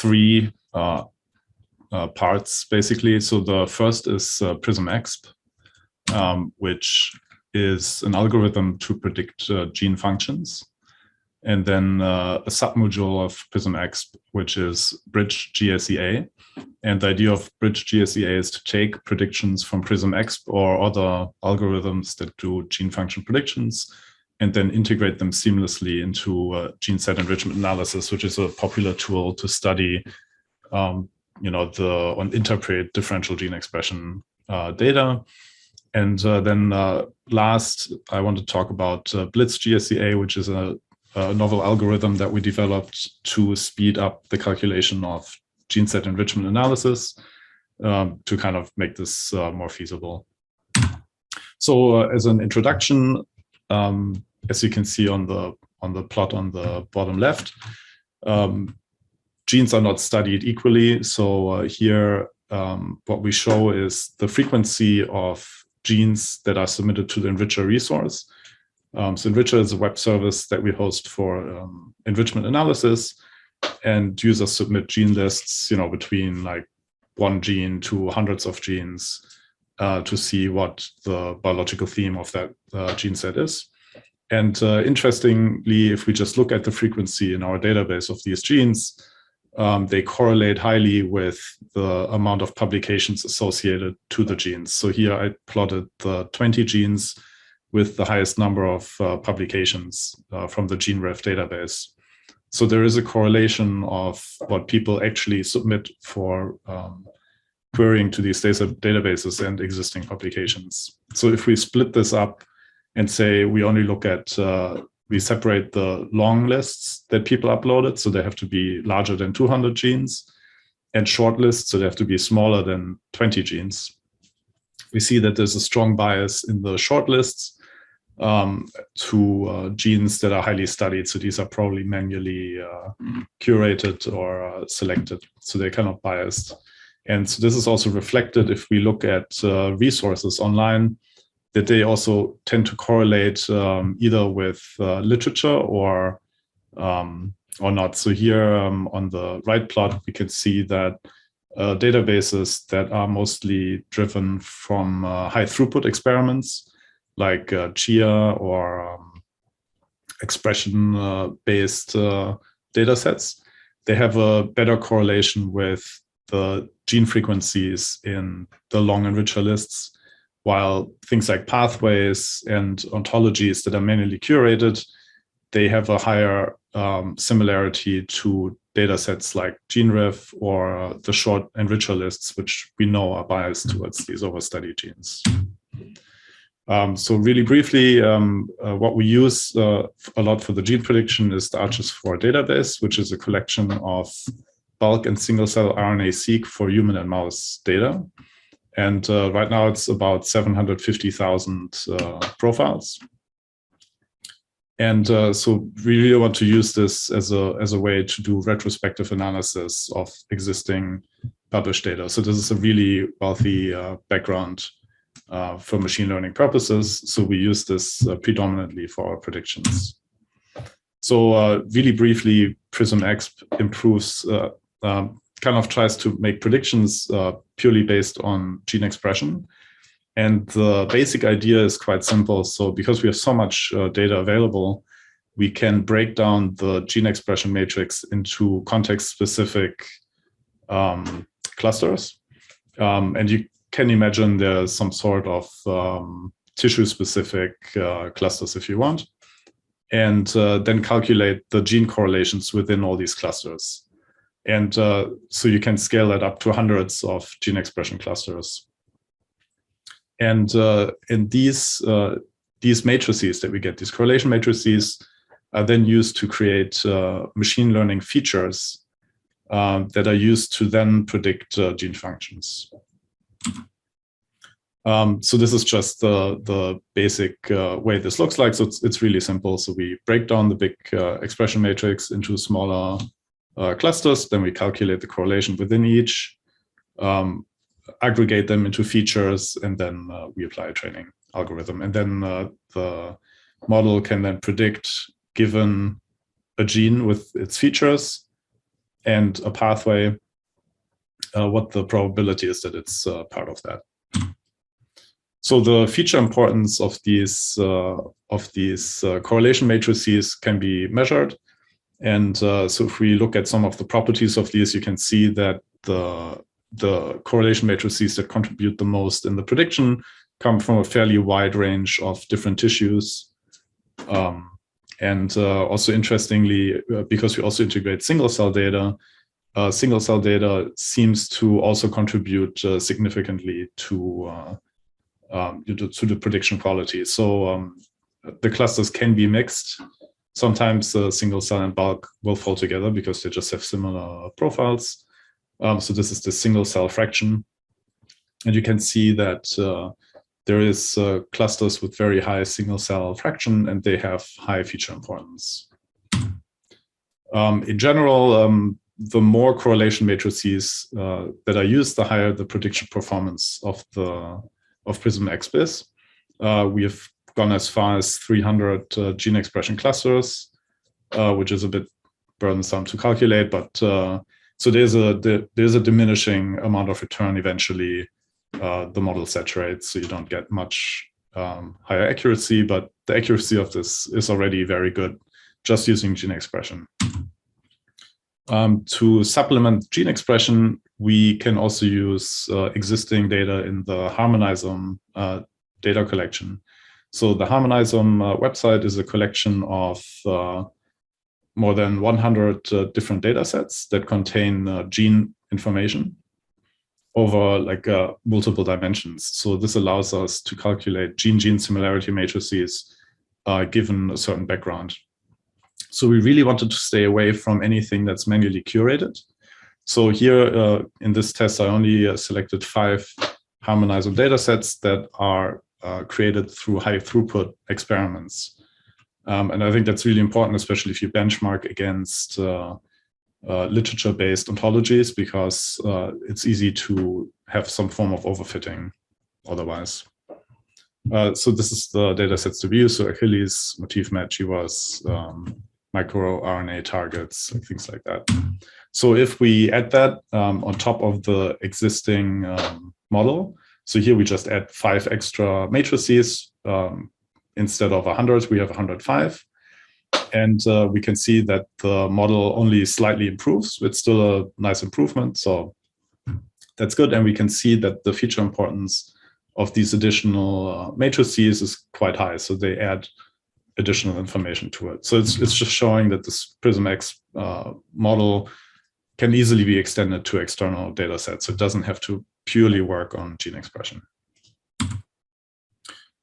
three parts, basically. So the first is PrismExp, which is an algorithm to predict gene functions. And then a submodule of PrismExp, which is bridgeGSEA. And the idea of bridgeGSEA is to take predictions from PrismExp or other algorithms that do gene function predictions and then integrate them seamlessly into Gene Set Enrichment Analysis, which is a popular tool to study, interpret differential gene expression data. And then last, I want to talk about blitzGSEA, which is a novel algorithm that we developed to speed up the calculation of Gene Set Enrichment Analysis to kind of make this more feasible. So as an introduction, as you can see on the plot on the bottom left, genes are not studied equally. So here, what we show is the frequency of genes that are submitted to the Enricher resource. So Enricher is a web service that we host for enrichment analysis, and users submit gene lists, between like one gene to hundreds of genes to see what the biological theme of that gene set is. And interestingly, if we just look at the frequency in our database of these genes, they correlate highly with the amount of publications associated to the genes. So here I plotted the 20 genes with the highest number of publications from the GeneRef database. So there is a correlation of what people actually submit for querying to these databases and existing publications. So if we split this up and say we only look at, we separate the long lists that people uploaded, so they have to be larger than 200 genes, and short lists, so they have to be smaller than 20 genes. We see that there's a strong bias in the short lists to genes that are highly studied. So these are probably manually curated or selected. So they're kind of biased. And so this is also reflected if we look at resources online, that they also tend to correlate either with literature or not. So here on the right plot, we can see that databases that are mostly driven from high throughput experiments, like GSEA or expression-based data sets, they have a better correlation with the gene frequencies in the long enricher lists, while things like pathways and ontologies that are manually curated, they have a higher similarity to data sets like GeneRef or the short enricher lists, which we know are biased towards these overstudied genes. So really briefly, what we use a lot for the gene prediction is the ArchES4 database, which is a collection of bulk and single-cell RNA-seq for human and mouse data. And right now it's about 750,000 profiles. And so we really want to use this as a way to do retrospective analysis of existing published data. So this is a really wealthy background for machine learning purposes. So we use this predominantly for our predictions. So really briefly, PrismExp improves, kind of tries to make predictions purely based on gene expression. And the basic idea is quite simple. So because we have so much data available, we can break down the gene expression matrix into context-specific clusters. And you can imagine there's some sort of tissue-specific clusters if you want, and then calculate the gene correlations within all these clusters. And so you can scale that up to hundreds of gene expression clusters. And in these matrices that we get, these correlation matrices, are then used to create machine learning features that are used to then predict gene functions. So this is just the basic way this looks like. So it's really simple. So we break down the big expression matrix into smaller clusters, then we calculate the correlation within each, aggregate them into features, and then we apply a training algorithm. And then the model can then predict, given a gene with its features, and a pathway, what the probability is that it's part of that. So the feature importance of these correlation matrices can be measured. And so if we look at some of the properties of these, you can see that the correlation matrices that contribute the most in the prediction come from a fairly wide range of different tissues. And also interestingly, because we also integrate single-cell data seems to also contribute significantly to the prediction quality. So the clusters can be mixed. Sometimes single cell and bulk will fall together because they just have similar profiles. So this is the single cell fraction. And you can see that there is clusters with very high single cell fraction, and they have high feature importance. In general, the more correlation matrices that are used, the higher the prediction performance of PrismExp is. We have gone as far as 300 gene expression clusters, which is a bit burdensome to calculate, but so there's a diminishing amount of return eventually. The model saturates, so you don't get much higher accuracy, but the accuracy of this is already very good just using gene expression. To supplement gene expression, we can also use existing data in the Harmonisome data collection. So the Harmonisome website is a collection of more than 100 different data sets that contain gene information over like multiple dimensions. So this allows us to calculate gene-gene similarity matrices given a certain background. So we really wanted to stay away from anything that's manually curated. So here in this test, I only selected 5 Harmonisome data sets that are created through high throughput experiments. And I think that's really important, especially if you benchmark against literature-based ontologies, because it's easy to have some form of overfitting otherwise. So this is the data sets to view. So Achilles, motif match, GWAS, microRNA targets, like things like that. So if we add that on top of the existing model, so here we just add 5 extra matrices. Instead of 100, we have 105. And we can see that the model only slightly improves. It's still a nice improvement, so that's good. And we can see that the feature importance of these additional matrices is quite high. So they add additional information to it. So it's just showing that this PrismExp model can easily be extended to external data sets. So it doesn't have to purely work on gene expression.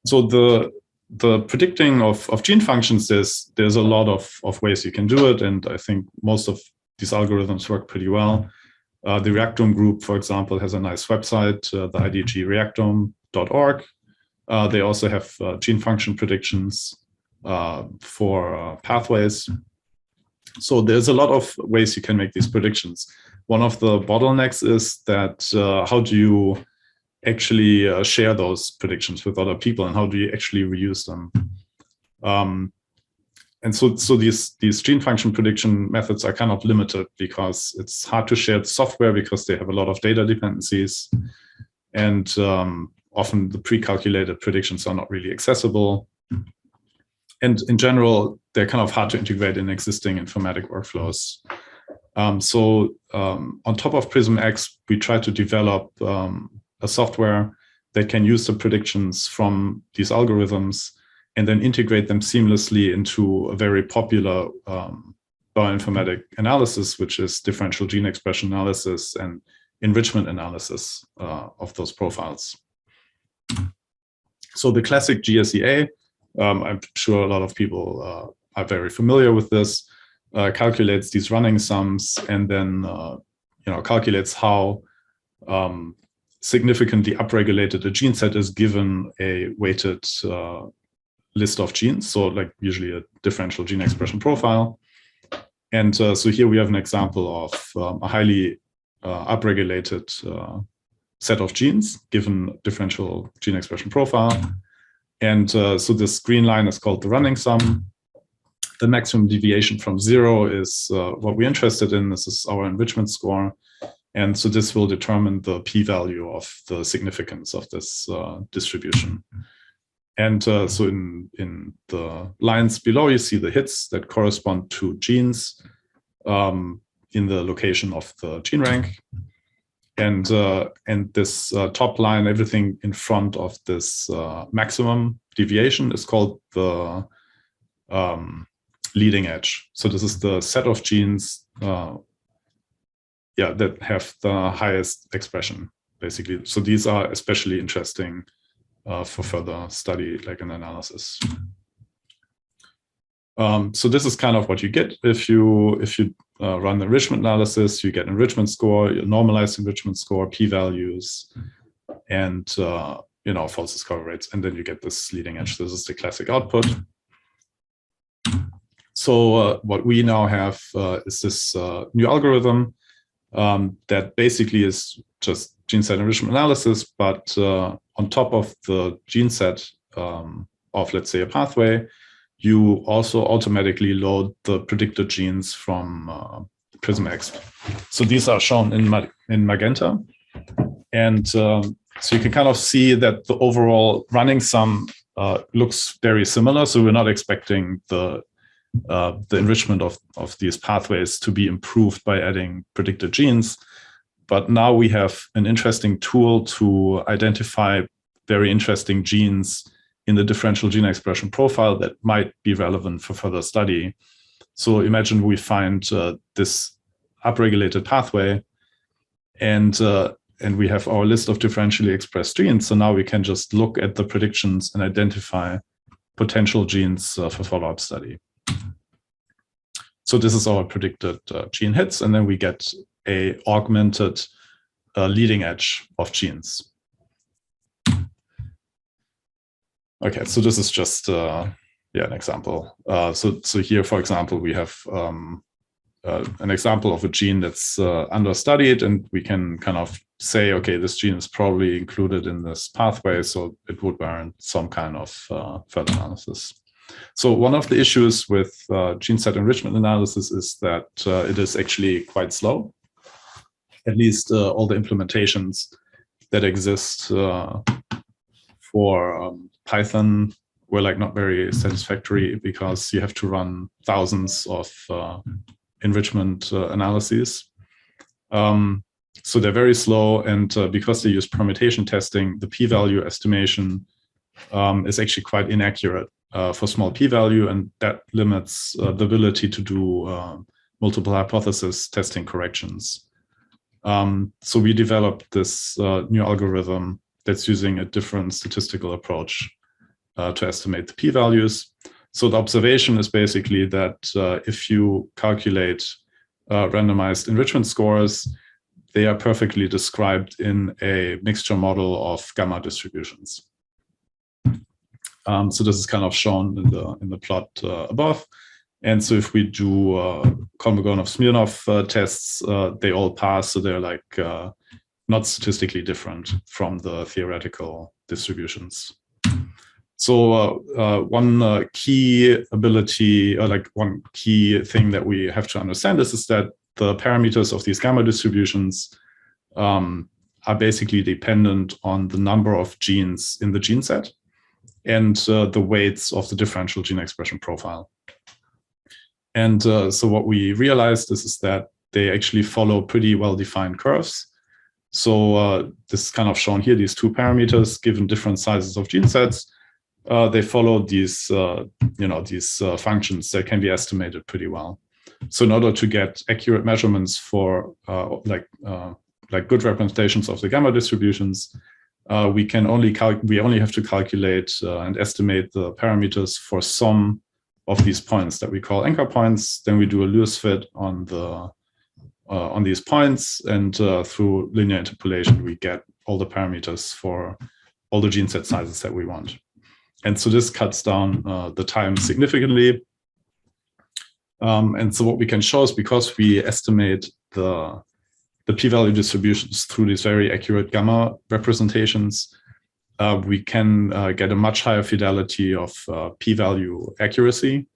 So the predicting of gene functions, there's a lot of ways you can do it. And I think most of these algorithms work pretty well. The Reactome group, for example, has a nice website, the idgreactome.org. They also have gene function predictions for pathways. So there's a lot of ways you can make these predictions. One of the bottlenecks is that how do you actually share those predictions with other people, and how do you actually reuse them? And so these gene function prediction methods are kind of limited because it's hard to share the software because they have a lot of data dependencies, and often the pre-calculated predictions are not really accessible. And in general, they're kind of hard to integrate in existing informatic workflows. So on top of PrismExp, we try to develop a software that can use the predictions from these algorithms and then integrate them seamlessly into a very popular bioinformatic analysis, which is differential gene expression analysis and enrichment analysis of those profiles. So the classic GSEA, I'm sure a lot of people are very familiar with this, calculates these running sums and then calculates how significantly upregulated a gene set is given a weighted list of genes, so like usually a differential gene expression profile. And so here we have an example of a highly upregulated set of genes given differential gene expression profile. And so this green line is called the running sum. The maximum deviation from 0 is what we're interested in. This is our enrichment score. And so this will determine the p-value of the significance of this distribution. And so in the lines below, you see the hits that correspond to genes in the location of the gene rank. And this top line, everything in front of this maximum deviation is called the leading edge. So this is the set of genes that have the highest expression, basically. So these are especially interesting for further study, like an analysis. So this is kind of what you get if you run the enrichment analysis. You get enrichment score, your normalized enrichment score, p-values, and false discovery rates, and then you get this leading edge. This is the classic output. So what we now have is this new algorithm that basically is just gene set enrichment analysis, but on top of the gene set of, let's say, a pathway, you also automatically load the predicted genes from PrismExp. So these are shown in magenta. And so you can kind of see that the overall running sum looks very similar. So we're not expecting the enrichment of these pathways to be improved by adding predicted genes. But now we have an interesting tool to identify very interesting genes in the differential gene expression profile that might be relevant for further study. So imagine we find this upregulated pathway, and we have our list of differentially expressed genes. So now we can just look at the predictions and identify potential genes for follow-up study. So this is our predicted gene hits, and then we get a augmented leading edge of genes. Okay, so this is just an example. So here, for example, we have an example of a gene that's understudied, and we can kind of say, okay, this gene is probably included in this pathway, so it would warrant some kind of further analysis. So one of the issues with gene set enrichment analysis is that it is actually quite slow. At least all the implementations that exist for Python were like not very satisfactory, because you have to run thousands of enrichment analyses. So they're very slow, and because they use permutation testing, the p-value estimation is actually quite inaccurate for small p-value, and that limits the ability to do multiple hypothesis testing corrections. So we developed this new algorithm that's using a different statistical approach to estimate the p-values. So the observation is basically that if you calculate randomized enrichment scores, they are perfectly described in a mixture model of gamma distributions. So this is kind of shown in the plot above. And so if we do Kolmogorov-Smirnov tests, they all pass. So they're like not statistically different from the theoretical distributions. So one key ability, or like one key thing that we have to understand is that the parameters of these gamma distributions are basically dependent on the number of genes in the gene set and the weights of the differential gene expression profile. And so what we realized is that they actually follow pretty well-defined curves. So this is kind of shown here, these two parameters given different sizes of gene sets. They follow these, these functions that can be estimated pretty well. So in order to get accurate measurements for like good representations of the gamma distributions, we only have to calculate and estimate the parameters for some of these points that we call anchor points. Then we do a Lewis fit on these points, and through linear interpolation, we get all the parameters for all the gene set sizes that we want. And so this cuts down the time significantly. And so what we can show is, because we estimate the p-value distributions through these very accurate gamma representations, we can get a much higher fidelity of p-value accuracy.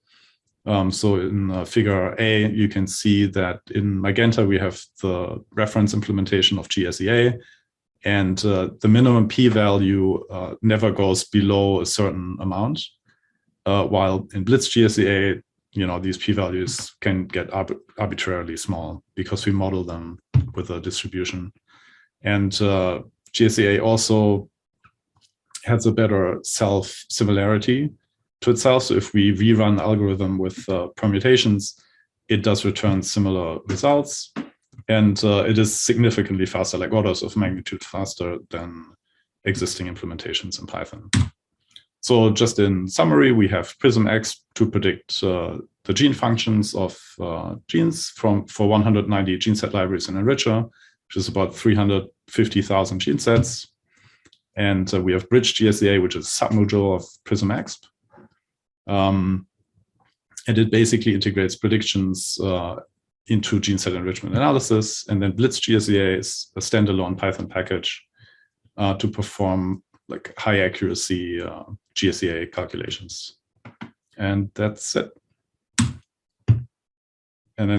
So in figure A, you can see that in magenta, we have the reference implementation of GSEA, and the minimum p-value never goes below a certain amount, while in blitzGSEA, these p-values can get arbitrarily small because we model them with a distribution. And GSEA also has a better self-similarity to itself. So if we rerun the algorithm with permutations, it does return similar results. And it is significantly faster, like orders of magnitude faster than existing implementations in Python. So just in summary, we have PrismExp to predict the gene functions of genes for 190 gene set libraries in Enricher, which is about 350,000 gene sets. And we have bridgeGSEA, which is a submodule of PrismExp. And it basically integrates predictions into Gene Set Enrichment Analysis. And then blitzGSEA is a standalone Python package to perform like high accuracy GSEA calculations. And that's it.